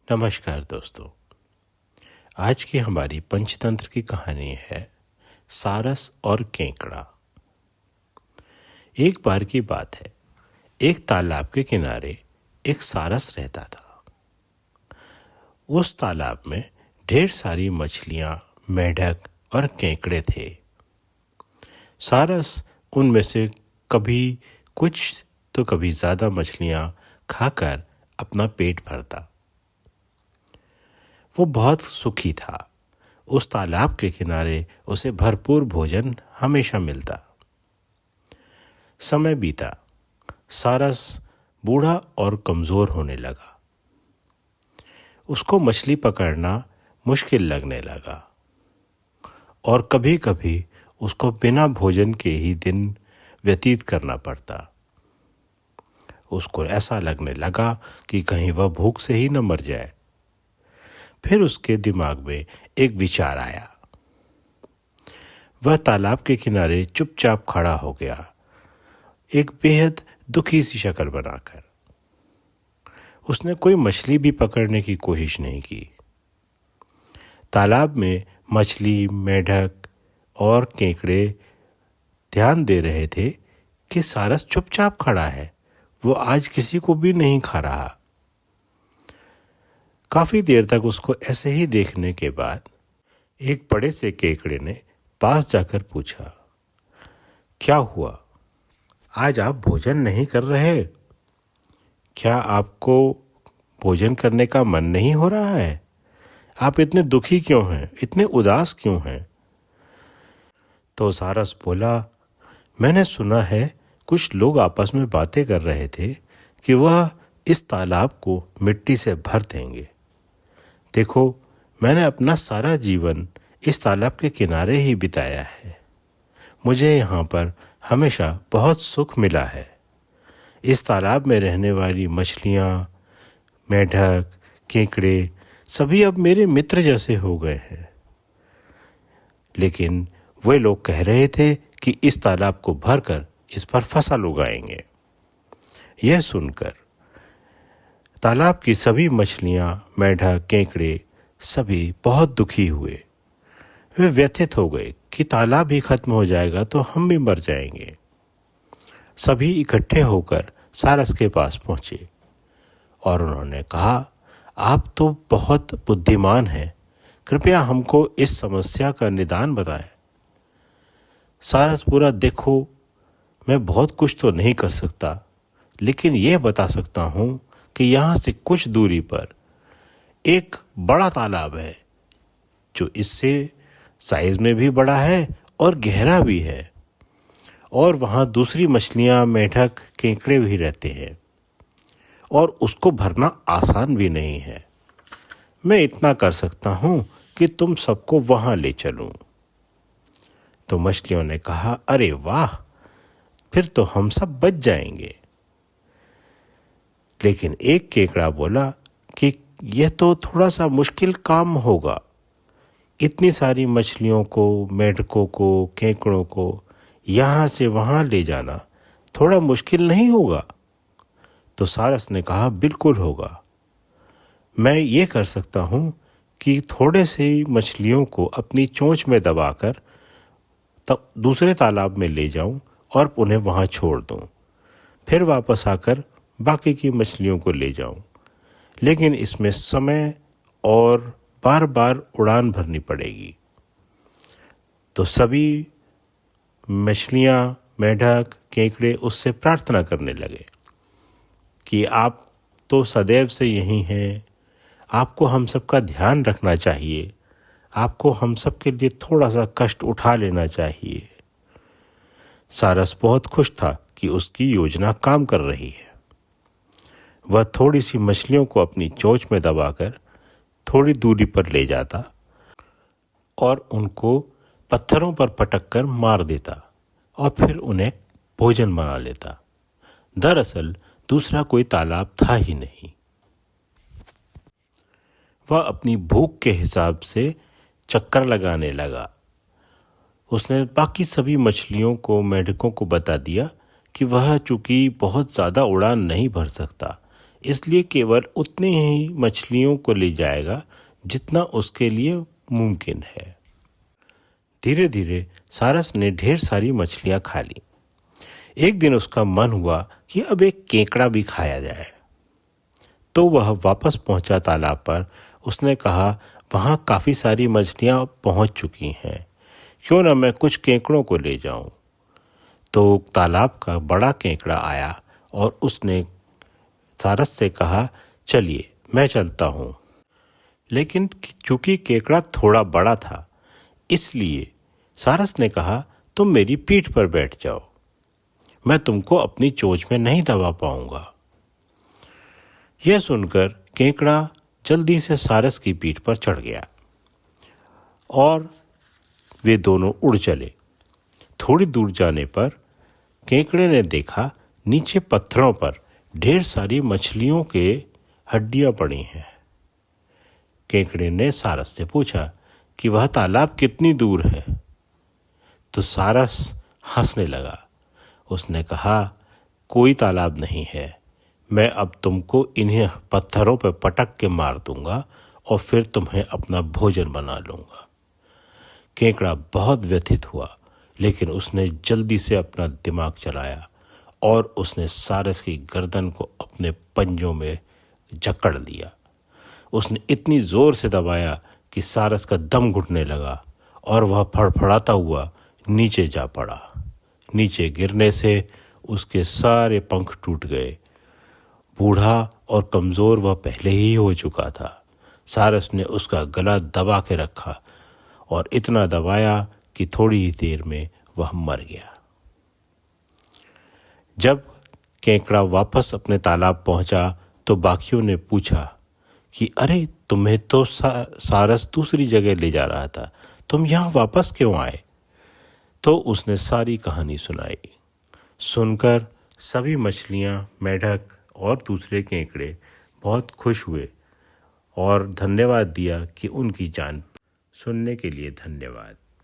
नमस्कार दोस्तों। आज की हमारी पंचतंत्र की कहानी है सारस और केकड़ा। एक बार की बात है, एक तालाब के किनारे एक सारस रहता था। उस तालाब में ढेर सारी मछलियां, मेंढक और केकड़े थे। सारस उनमें से कभी कुछ तो कभी ज़्यादा मछलियां खाकर अपना पेट भरता। वो बहुत सुखी था। उस तालाब के किनारे उसे भरपूर भोजन हमेशा मिलता। समय बीता, सारस बूढ़ा और कमज़ोर होने लगा। उसको मछली पकड़ना मुश्किल लगने लगा और कभी कभी उसको बिना भोजन के ही दिन व्यतीत करना पड़ता। उसको ऐसा लगने लगा कि कहीं वह भूख से ही न मर जाए। फिर उसके दिमाग में एक विचार आया। वह तालाब के किनारे चुपचाप खड़ा हो गया, एक बेहद दुखी सी शक्ल बनाकर। उसने कोई मछली भी पकड़ने की कोशिश नहीं की। तालाब में मछली, मेंढक और केकड़े ध्यान दे रहे थे कि सारस चुपचाप खड़ा है, वो आज किसी को भी नहीं खा रहा। काफी देर तक उसको ऐसे ही देखने के बाद एक बड़े से केकड़े ने पास जाकर पूछा, क्या हुआ? आज आप भोजन नहीं कर रहे? क्या आपको भोजन करने का मन नहीं हो रहा है? आप इतने दुखी क्यों हैं? इतने उदास क्यों हैं? तो सारस बोला, मैंने सुना है कुछ लोग आपस में बातें कर रहे थे कि वह इस तालाब को मिट्टी से भर देंगे। देखो, मैंने अपना सारा जीवन इस तालाब के किनारे ही बिताया है। मुझे यहाँ पर हमेशा बहुत सुख मिला है। इस तालाब में रहने वाली मछलियाँ, मेंढक, केकड़े सभी अब मेरे मित्र जैसे हो गए हैं। लेकिन वे लोग कह रहे थे कि इस तालाब को भरकर इस पर फसल उगाएंगे। यह सुनकर तालाब की सभी मछलियां, मेंढक, केकड़े सभी बहुत दुखी हुए। वे व्यथित हो गए कि तालाब ही खत्म हो जाएगा तो हम भी मर जाएंगे। सभी इकट्ठे होकर सारस के पास पहुंचे और उन्होंने कहा, आप तो बहुत बुद्धिमान हैं, कृपया हमको इस समस्या का निदान बताएं। सारस पूरा, देखो, मैं बहुत कुछ तो नहीं कर सकता, लेकिन यह बता सकता हूँ कि यहाँ से कुछ दूरी पर एक बड़ा तालाब है जो इससे साइज में भी बड़ा है और गहरा भी है, और वहाँ दूसरी मछलियाँ, मेंढक, केकड़े भी रहते हैं और उसको भरना आसान भी नहीं है। मैं इतना कर सकता हूँ कि तुम सबको वहाँ ले चलूँ। तो मछलियों ने कहा, अरे वाह, फिर तो हम सब बच जाएंगे। लेकिन एक केकड़ा बोला कि यह तो थोड़ा सा मुश्किल काम होगा। इतनी सारी मछलियों को, मेंढकों को, केकड़ों को यहाँ से वहाँ ले जाना थोड़ा मुश्किल नहीं होगा? तो सारस ने कहा, बिल्कुल होगा। मैं ये कर सकता हूँ कि थोड़े से मछलियों को अपनी चोंच में दबाकर तब दूसरे तालाब में ले जाऊं और उन्हें वहाँ छोड़ दूं, फिर वापस आकर बाकी की मछलियों को ले जाऊं। लेकिन इसमें समय और बार बार उड़ान भरनी पड़ेगी। तो सभी मछलियाँ, मेंढक, केकड़े उससे प्रार्थना करने लगे कि आप तो सदैव से यहीं हैं, आपको हम सबका ध्यान रखना चाहिए, आपको हम सब के लिए थोड़ा सा कष्ट उठा लेना चाहिए। सारस बहुत खुश था कि उसकी योजना काम कर रही है। वह थोड़ी सी मछलियों को अपनी चोंच में दबाकर थोड़ी दूरी पर ले जाता और उनको पत्थरों पर पटक कर मार देता और फिर उन्हें भोजन बना लेता। दरअसल दूसरा कोई तालाब था ही नहीं। वह अपनी भूख के हिसाब से चक्कर लगाने लगा। उसने बाकी सभी मछलियों को, मेंढकों को बता दिया कि वह चूंकि बहुत ज़्यादा उड़ान नहीं भर सकता, इसलिए केवल उतनी ही मछलियों को ले जाएगा जितना उसके लिए मुमकिन है। धीरे धीरे सारस ने ढेर सारी मछलियां खा ली। एक दिन उसका मन हुआ कि अब एक केकड़ा भी खाया जाए। तो वह वापस पहुंचा तालाब पर। उसने कहा, वहां काफी सारी मछलियां पहुंच चुकी हैं, क्यों न मैं कुछ केकड़ों को ले जाऊं। तो तालाब का बड़ा केकड़ा आया और उसने सारस से कहा, चलिए मैं चलता हूं। लेकिन चूंकि केकड़ा थोड़ा बड़ा था, इसलिए सारस ने कहा, तुम मेरी पीठ पर बैठ जाओ, मैं तुमको अपनी चोंच में नहीं दबा पाऊंगा। यह सुनकर केकड़ा जल्दी से सारस की पीठ पर चढ़ गया और वे दोनों उड़ चले। थोड़ी दूर जाने पर केकड़े ने देखा नीचे पत्थरों पर ढेर सारी मछलियों के हड्डियां पड़ी हैं। केकड़े ने सारस से पूछा कि वह तालाब कितनी दूर है। तो सारस हंसने लगा। उसने कहा, कोई तालाब नहीं है, मैं अब तुमको इन्हीं पत्थरों पर पटक के मार दूंगा और फिर तुम्हें अपना भोजन बना लूंगा। केकड़ा बहुत व्यथित हुआ, लेकिन उसने जल्दी से अपना दिमाग चलाया और उसने सारस की गर्दन को अपने पंजों में जकड़ लिया। उसने इतनी जोर से दबाया कि सारस का दम घुटने लगा और वह फड़फड़ाता हुआ नीचे जा पड़ा। नीचे गिरने से उसके सारे पंख टूट गए। बूढ़ा और कमज़ोर वह पहले ही हो चुका था। सारस ने उसका गला दबा के रखा और इतना दबाया कि थोड़ी ही देर में वह मर गया। जब केकड़ा वापस अपने तालाब पहुंचा तो बाकियों ने पूछा कि अरे, तुम्हें तो सारस दूसरी जगह ले जा रहा था, तुम यहाँ वापस क्यों आए। तो उसने सारी कहानी सुनाई। सुनकर सभी मछलियाँ, मेढक और दूसरे केकड़े बहुत खुश हुए और धन्यवाद दिया कि उनकी जान। सुनने के लिए धन्यवाद।